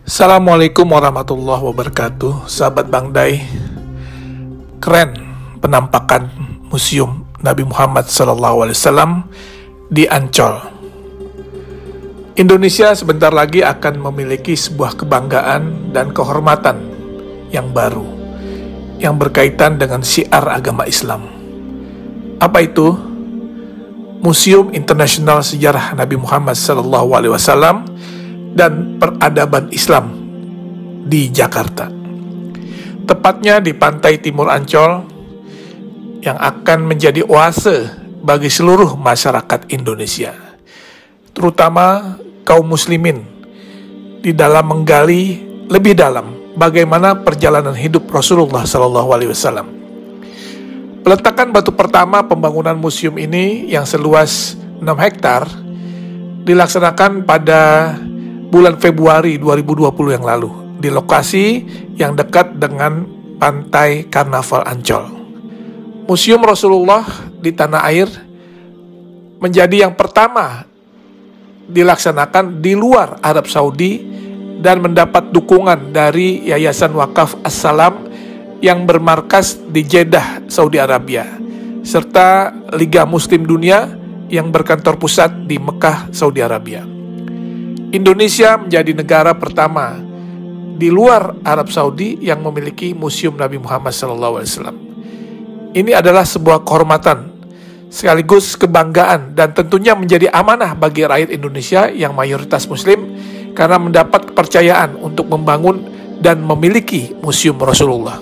Assalamualaikum warahmatullahi wabarakatuh. Sahabat Bang Day, keren penampakan Museum Nabi Muhammad SAW di Ancol. Indonesia sebentar lagi akan memiliki sebuah kebanggaan dan kehormatan yang baru yang berkaitan dengan syiar agama Islam. Apa itu? Museum Internasional Sejarah Nabi Muhammad SAW dan Peradaban Islam di Jakarta, tepatnya di pantai timur Ancol, yang akan menjadi oase bagi seluruh masyarakat Indonesia, terutama kaum muslimin, di dalam menggali lebih dalam bagaimana perjalanan hidup Rasulullah SAW. Peletakan batu pertama pembangunan museum ini yang seluas 6 hektar dilaksanakan pada bulan Februari 2020 yang lalu di lokasi yang dekat dengan Pantai Karnaval Ancol. Museum Rasulullah di tanah air menjadi yang pertama dilaksanakan di luar Arab Saudi dan mendapat dukungan dari Yayasan Wakaf As-Salam yang bermarkas di Jeddah, Saudi Arabia, serta Liga Muslim Dunia yang berkantor pusat di Mekah, Saudi Arabia. Indonesia menjadi negara pertama di luar Arab Saudi yang memiliki Museum Nabi Muhammad SAW. Ini adalah sebuah kehormatan sekaligus kebanggaan dan tentunya menjadi amanah bagi rakyat Indonesia yang mayoritas Muslim karena mendapat kepercayaan untuk membangun dan memiliki Museum Rasulullah.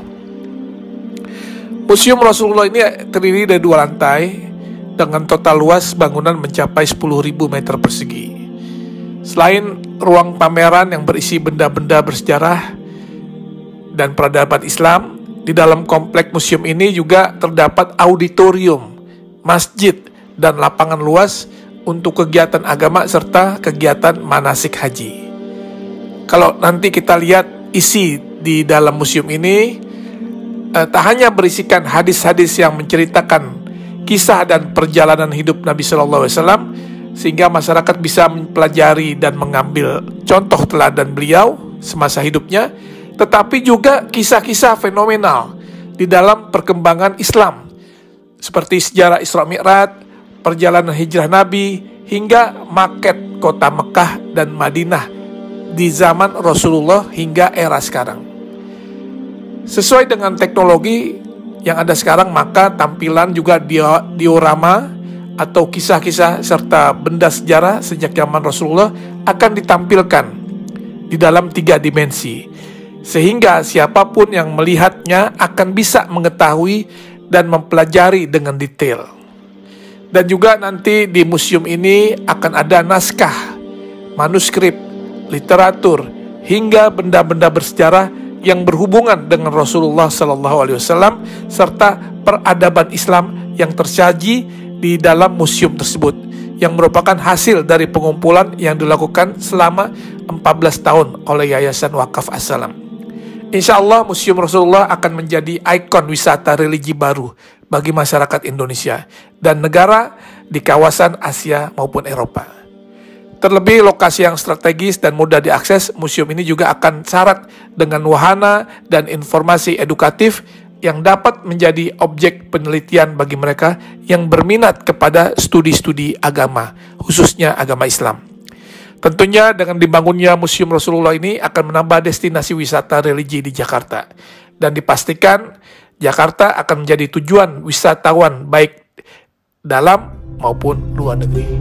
Museum Rasulullah ini terdiri dari 2 lantai dengan total luas bangunan mencapai 10.000 meter persegi. Selain ruang pameran yang berisi benda-benda bersejarah dan peradaban Islam, di dalam komplek museum ini juga terdapat auditorium, masjid, dan lapangan luas untuk kegiatan agama serta kegiatan manasik haji. Kalau nanti kita lihat isi di dalam museum ini, tak hanya berisikan hadis-hadis yang menceritakan kisah dan perjalanan hidup Nabi SAW, sehingga masyarakat bisa mempelajari dan mengambil contoh teladan beliau semasa hidupnya, tetapi juga kisah-kisah fenomenal di dalam perkembangan Islam, seperti sejarah Isra Mi'raj, perjalanan hijrah Nabi, hingga maket kota Mekah dan Madinah di zaman Rasulullah hingga era sekarang. Sesuai dengan teknologi yang ada sekarang, maka tampilan juga diorama atau kisah-kisah serta benda sejarah sejak zaman Rasulullah akan ditampilkan di dalam 3 dimensi, sehingga siapapun yang melihatnya akan bisa mengetahui dan mempelajari dengan detail. Dan juga nanti di museum ini akan ada naskah, manuskrip, literatur, hingga benda-benda bersejarah yang berhubungan dengan Rasulullah SAW serta peradaban Islam yang tersaji di dalam museum tersebut, yang merupakan hasil dari pengumpulan yang dilakukan selama 14 tahun oleh Yayasan Wakaf As-Salam. Insya Allah Museum Rasulullah akan menjadi ikon wisata religi baru bagi masyarakat Indonesia dan negara di kawasan Asia maupun Eropa. Terlebih lokasi yang strategis dan mudah diakses, museum ini juga akan syarat dengan wahana dan informasi edukatif yang dapat menjadi objek penelitian bagi mereka yang berminat kepada studi-studi agama, khususnya agama Islam. Tentunya dengan dibangunnya Museum Rasulullah ini akan menambah destinasi wisata religi di Jakarta, dan dipastikan Jakarta akan menjadi tujuan wisatawan baik dalam maupun luar negeri.